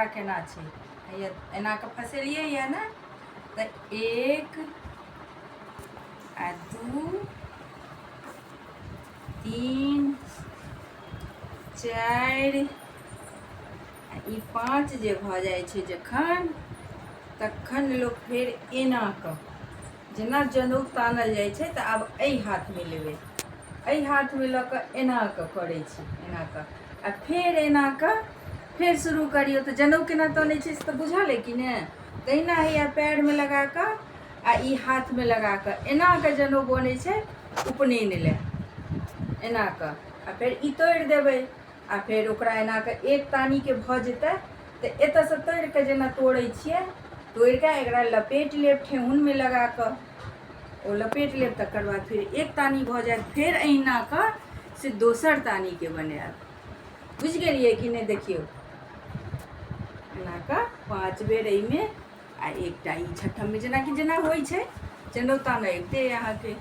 एकरा केना छै हैया एना के फसेलिए या ना तो 1 आ 2 3 4 ई 5 जे भ जाइ छै जखन तखन लोग फेर एना क जेना जनेऊ तानल जाइ छै तऽ आब एहि हाथ में लेबै एहि हाथ में लऽ कऽ एना कऽ करै छी एना कऽ आ फेर एना कऽ फेर शुरू करियौ तऽ जनेऊ केना तानै छै से तऽ बुझल अइ कि ने तहिना हैया पैर में लगा कऽ आ ई हाथ में लगा कऽ एना कऽ जनेऊ बनै छै उपनयन लए एना कऽ आ फेर ई तोड़ि देबै आ फेर ओकरा एना कऽ एक तानी के भऽ जेतै तऽ एतऽसँ तोड़ि कऽ जेना तोड़ै छियै तोड़ि कऽ एकरा लपेट लेब ठेहुन में लगा कऽ ओ लपेट लेब तकर बाद फिर एक तानी भऽ जायत फेर अहिना कऽ से दोसर तानी के बनायब बुझि गेलियै कि नहि देखियौ एना कऽ 5 बेर एहिमे आ एकटा ई छठम में जेना होइ छै जनेऊ तानऽ अबिते अहाँके